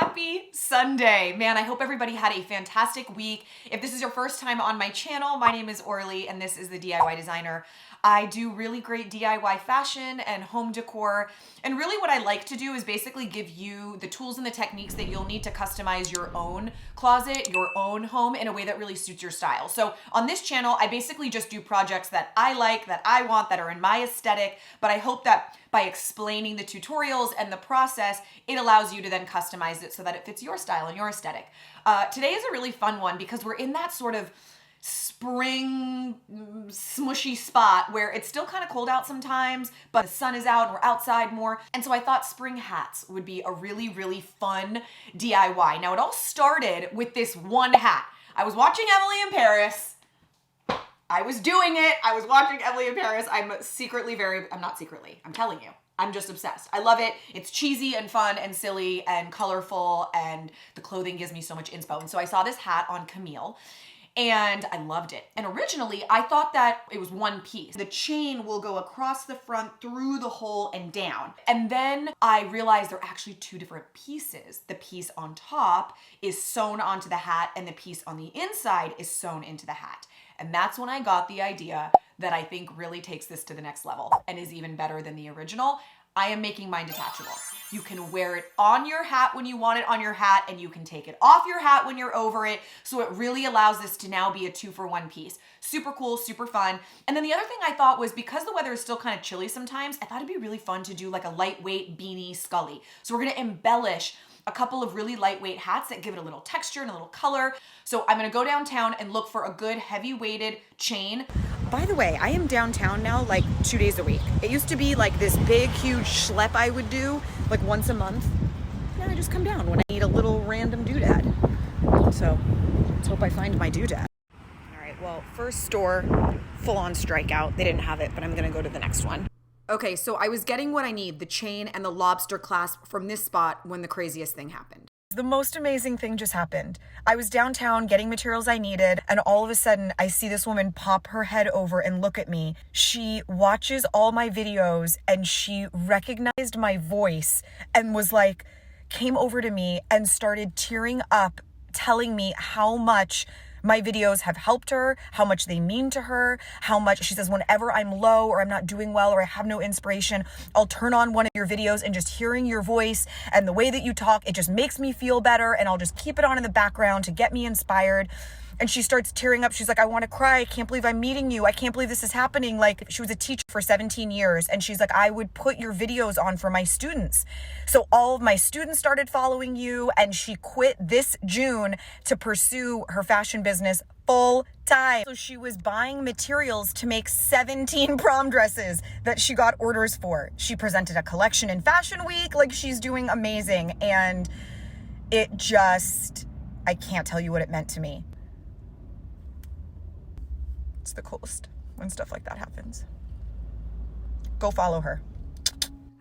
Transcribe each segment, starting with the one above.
Happy Sunday. Man, I hope everybody had a fantastic week. If this is your first time on my channel, my name is Orly and this is the DIY Designer. I do really great DIY fashion and home decor. And really what I like to do is basically give you the tools and the techniques that you'll need to customize your own closet, your own home in a way that really suits your style. So on this channel, I basically just do projects that I like, that I want, that are in my aesthetic, but I hope that by explaining the tutorials and the process, it allows you to then customize it so that it fits your style and your aesthetic. Today is a really fun one because we're in that sort of spring smushy spot where it's still kind of cold out sometimes, but the sun is out and we're outside more. And so I thought spring hats would be a really, really fun DIY. Now it all started with this one hat. I was watching Emily in Paris. I was doing it. I was watching Emily in Paris. I'm not secretly, I'm telling you. I'm just obsessed. I love it. It's cheesy and fun and silly and colorful and the clothing gives me so much inspo. And so I saw this hat on Camille and I loved it. And originally I thought that it was one piece. The chain will go across the front, through the hole and down. And then I realized they're actually two different pieces. The piece on top is sewn onto the hat and the piece on the inside is sewn into the hat. And that's when I got the idea that I think really takes this to the next level and is even better than the original. I am making mine detachable. You can wear it on your hat when you want it on your hat, and you can take it off your hat when you're over it. So it really allows this to now be a 2-for-1 piece. Super cool, super fun. And then the other thing I thought was, because the weather is still kind of chilly sometimes, I thought it'd be really fun to do like a lightweight beanie scully. So we're gonna embellish a couple of really lightweight hats that give it a little texture and a little color. So I'm gonna go downtown and look for a good heavy weighted chain. By the way, I am downtown now like 2 days a week. It used to be like this big, huge schlep I would do like once a month. Now I just come down when I need a little random doodad. So let's hope I find my doodad. All right, well, first store, full on strikeout. They didn't have it, but I'm gonna go to the next one. Okay, so I was getting what I need, the chain and the lobster clasp from this spot when the craziest thing happened. The most amazing thing just happened. I was downtown getting materials I needed, and all of a sudden I see this woman pop her head over and look at me. She watches all my videos and she recognized my voice and was like, came over to me and started tearing up, telling me how much my videos have helped her, how much they mean to her, how much, she says, whenever I'm low or I'm not doing well or I have no inspiration, I'll turn on one of your videos and just hearing your voice and the way that you talk, it just makes me feel better and I'll just keep it on in the background to get me inspired. And she starts tearing up. She's like, I want to cry. I can't believe I'm meeting you. I can't believe this is happening. Like, she was a teacher for 17 years. And she's like, I would put your videos on for my students. So all of my students started following you. And she quit this June to pursue her fashion business full time. So she was buying materials to make 17 prom dresses that she got orders for. She presented a collection in Fashion Week. Like, she's doing amazing. And it just, I can't tell you what it meant to me. It's the coolest when stuff like that happens. Go follow her.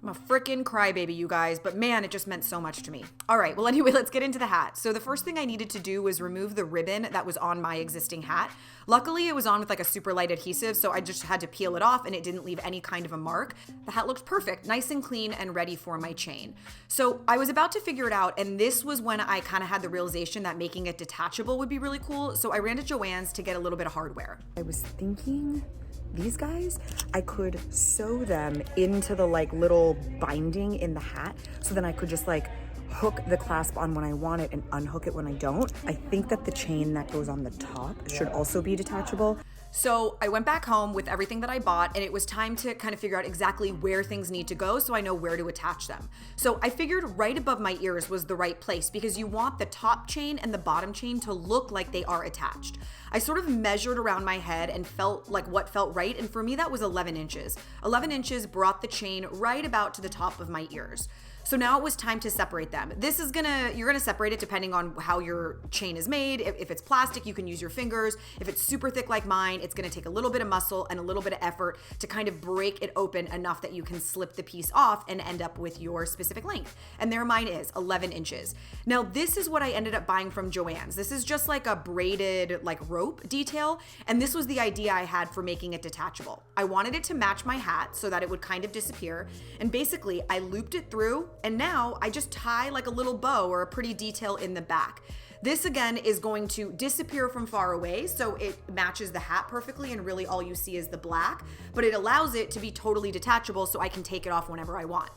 I'm a freaking crybaby, you guys, but man, it just meant so much to me. All right, well, anyway, let's get into the hat. So the first thing I needed to do was remove the ribbon that was on my existing hat. Luckily, it was on with like a super light adhesive, so I just had to peel it off and it didn't leave any kind of a mark. The hat looked perfect, nice and clean and ready for my chain. So I was about to figure it out, and this was when I kind of had the realization that making it detachable would be really cool. So I ran to Joann's to get a little bit of hardware. I was thinking, these guys, I could sew them into the like little binding in the hat, so then I could just like hook the clasp on when I want it and unhook it when I don't. I think that the chain that goes on the top should also be detachable. So I went back home with everything that I bought, and it was time to kind of figure out exactly where things need to go so I know where to attach them. So I figured right above my ears was the right place because you want the top chain and the bottom chain to look like they are attached. I sort of measured around my head and felt like what felt right, and for me that was 11 inches. 11 inches brought the chain right about to the top of my ears. So now it was time to separate them. You're gonna separate it depending on how your chain is made. If it's plastic, you can use your fingers. If it's super thick like mine, point, it's gonna take a little bit of muscle and a little bit of effort to kind of break it open enough that you can slip the piece off and end up with your specific length. And there mine is, 11 inches. Now this is what I ended up buying from Joann's. This is just like a braided like rope detail. And this was the idea I had for making it detachable. I wanted it to match my hat so that it would kind of disappear. And basically I looped it through, and now I just tie like a little bow or a pretty detail in the back. This again is going to disappear from far away, so it matches the hat perfectly and really all you see is the black, but it allows it to be totally detachable so I can take it off whenever I want.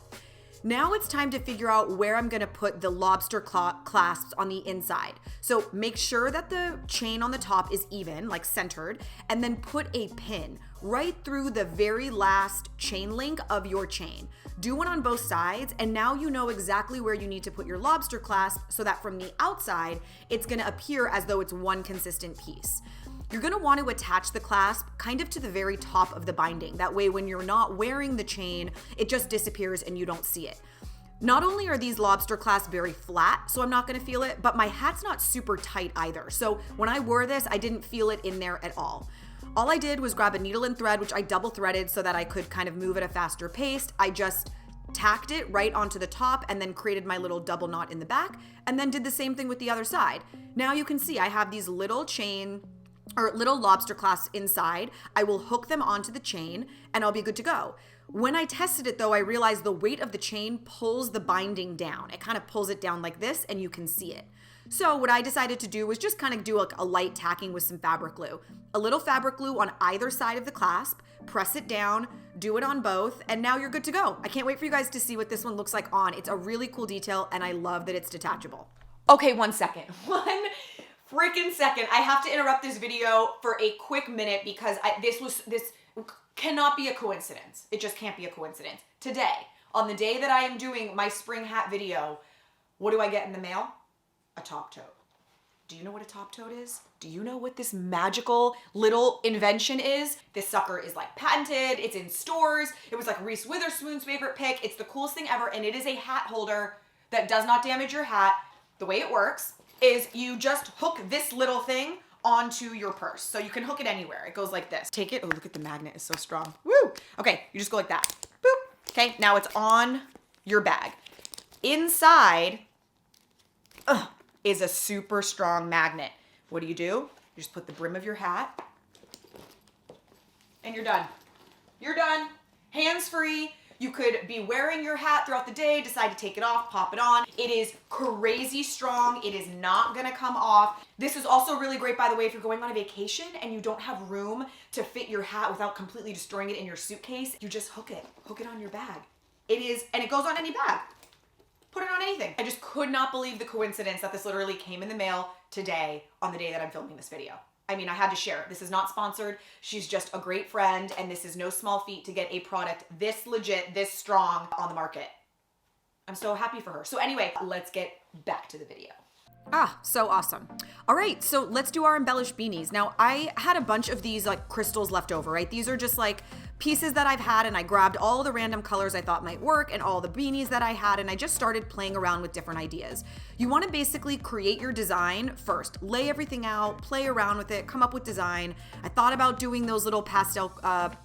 Now it's time to figure out where I'm gonna put the lobster clasps on the inside. So make sure that the chain on the top is even, like centered, and then put a pin right through the very last chain link of your chain. Do one on both sides, and now you know exactly where you need to put your lobster clasp so that from the outside, it's gonna appear as though it's one consistent piece. You're gonna want to attach the clasp kind of to the very top of the binding. That way when you're not wearing the chain, it just disappears and you don't see it. Not only are these lobster clasps very flat, so I'm not gonna feel it, but my hat's not super tight either. So when I wore this, I didn't feel it in there at all. All I did was grab a needle and thread, which I double threaded so that I could kind of move at a faster pace. I just tacked it right onto the top and then created my little double knot in the back, and then did the same thing with the other side. Now you can see I have these little little lobster clasps inside. I will hook them onto the chain and I'll be good to go. When I tested it though, I realized the weight of the chain pulls the binding down. It kind of pulls it down like this and you can see it. So what I decided to do was just kind of do like a light tacking with some fabric glue. A little fabric glue on either side of the clasp, press it down, do it on both, and now you're good to go. I can't wait for you guys to see what this one looks like on. It's a really cool detail and I love that it's detachable. Okay, 1 second. One freaking second. I have to interrupt this video for a quick minute because this cannot be a coincidence. It just can't be a coincidence. Today, on the day that I am doing my spring hat video, what do I get in the mail? A top tote. Do you know what a top tote is? Do you know what this magical little invention is? This sucker is like patented, it's in stores. It was like Reese Witherspoon's favorite pick. It's the coolest thing ever, and it is a hat holder that does not damage your hat. The way it works is you just hook this little thing onto your purse. So you can hook it anywhere. It goes like this. Take it, oh look at the magnet, it's so strong. Woo! Okay, you just go like that. Boop. Okay, now it's on your bag. Inside, is a super strong magnet. What do? You just put the brim of your hat and you're done. You're done. Hands free. You could be wearing your hat throughout the day, decide to take it off, pop it on. It is crazy strong. It is not gonna come off. This is also really great, by the way, if you're going on a vacation and you don't have room to fit your hat without completely destroying it in your suitcase. You just hook it on your bag. It is, and it goes on any bag. Put it on anything. I just could not believe the coincidence that this literally came in the mail today on the day that I'm filming this video. I mean, I had to share it. This is not sponsored. She's just a great friend, and this is no small feat to get a product this legit, this strong on the market. I'm so happy for her. So anyway, let's get back to the video. So awesome. All right, so let's do our embellished beanies. Now, I had a bunch of these like crystals left over, right? These are just like pieces that I've had, and I grabbed all the random colors I thought might work and all the beanies that I had, and I just started playing around with different ideas. You wanna basically create your design first. Lay everything out, play around with it, come up with design. I thought about doing those little pastel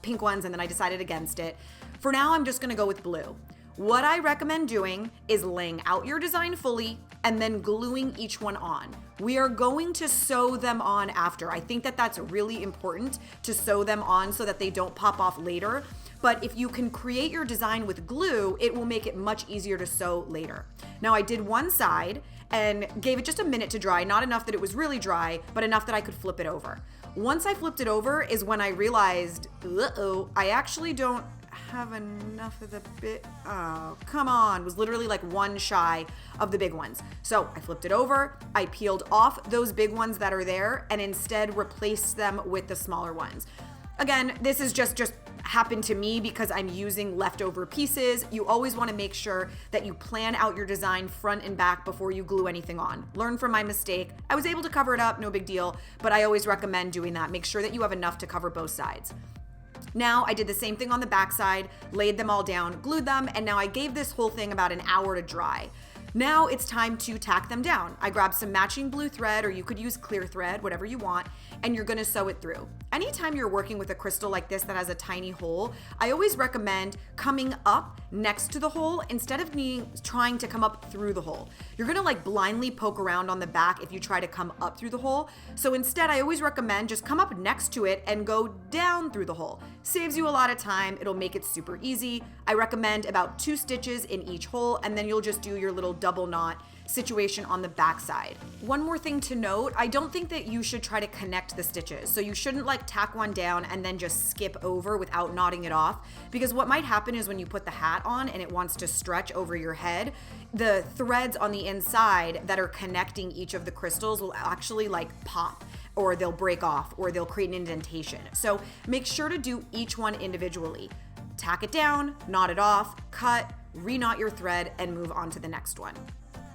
pink ones, and then I decided against it. For now, I'm just gonna go with blue. What I recommend doing is laying out your design fully and then gluing each one on. We are going to sew them on after. I think that that's really important to sew them on so that they don't pop off later. But if you can create your design with glue, it will make it much easier to sew later. Now I did one side and gave it just a minute to dry, not enough that it was really dry, but enough that I could flip it over. Once I flipped it over is when I realized, I actually don't have enough of the bit. Oh, come on. Was literally like one shy of the big ones. So I flipped it over. I peeled off those big ones that are there and instead replaced them with the smaller ones. Again, this is just happened to me because I'm using leftover pieces. You always want to make sure that you plan out your design front and back before you glue anything on. Learn from my mistake. I was able to cover it up, no big deal, but I always recommend doing that. Make sure that you have enough to cover both sides. Now I did the same thing on the back side, laid them all down, glued them, and now I gave this whole thing about an hour to dry. Now it's time to tack them down. I grabbed some matching blue thread, or you could use clear thread, whatever you want, and you're gonna sew it through. Anytime you're working with a crystal like this that has a tiny hole, I always recommend coming up next to the hole instead of trying to come up through the hole. You're gonna like blindly poke around on the back if you try to come up through the hole. So instead, I always recommend just come up next to it and go down through the hole. Saves you a lot of time. It'll make it super easy. I recommend about 2 stitches in each hole, and then you'll just do your little double knot situation on the back side. One more thing to note, I don't think that you should try to connect the stitches. So you shouldn't like tack one down and then just skip over without knotting it off, because what might happen is when you put the hat on and it wants to stretch over your head, the threads on the inside that are connecting each of the crystals will actually like pop, or they'll break off, or they'll create an indentation. So make sure to do each one individually. Tack it down, knot it off, cut, re-knot your thread, and move on to the next one.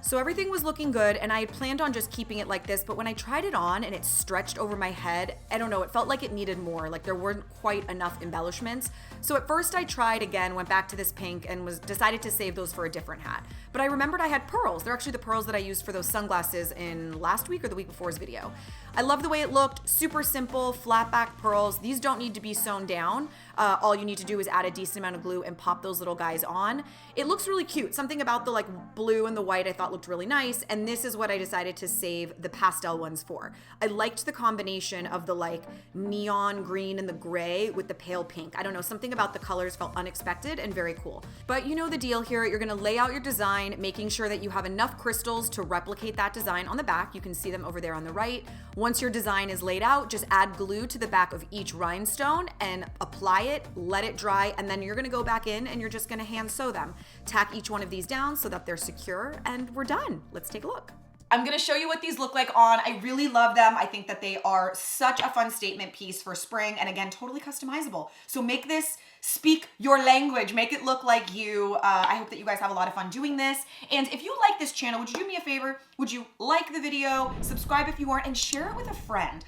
So everything was looking good, and I had planned on just keeping it like this, but when I tried it on and it stretched over my head, I don't know, it felt like it needed more, like there weren't quite enough embellishments. So at first I tried again, went back to this pink, and decided to save those for a different hat. But I remembered I had pearls. They're actually the pearls that I used for those sunglasses in last week or the week before's video. I love the way it looked, super simple, flat back pearls. These don't need to be sewn down. All you need to do is add a decent amount of glue and pop those little guys on. It looks really cute. Something about the like blue and the white I thought looked really nice, and this is what I decided to save the pastel ones for. I liked the combination of the like neon green and the gray with the pale pink. I don't know, something about the colors felt unexpected and very cool. But you know the deal here. You're gonna lay out your design, making sure that you have enough crystals to replicate that design on the back. You can see them over there on the right. Once your design is laid out, just add glue to the back of each rhinestone and apply it, let it dry, and then you're gonna go back in and you're just gonna hand sew them. Tack each one of these down so that they're secure, and we're done. Let's take a look. I'm gonna show you what these look like on. I really love them. I think that they are such a fun statement piece for spring, and again, totally customizable. So make this speak your language, make it look like you. I hope that you guys have a lot of fun doing this. And if you like this channel, would you do me a favor? Would you like the video, subscribe if you aren't, and share it with a friend?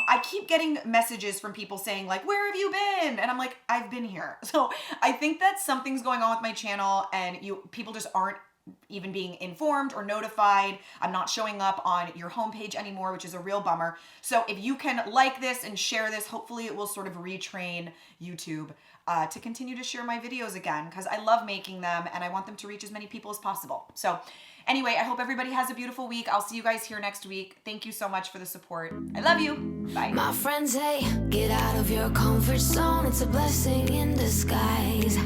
I keep getting messages from people saying like, where have you been? And I'm like, I've been here. So I think that something's going on with my channel, and people just aren't even being informed or notified. I'm not showing up on your homepage anymore, which is a real bummer. So if you can like this and share this, hopefully it will sort of retrain YouTube to continue to share my videos again, because I love making them and I want them to reach as many people as possible. So anyway, I hope everybody has a beautiful week. I'll see you guys here next week. Thank you so much for the support. I love you. Bye. My friends say, get out of your comfort zone. It's a blessing in disguise.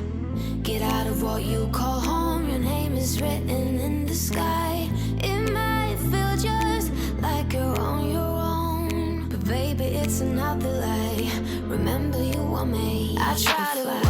Get out of what you call home. Your name is written in the sky. It might feel just like you're on your own, but baby, it's another lie. Remember, you were made. I try to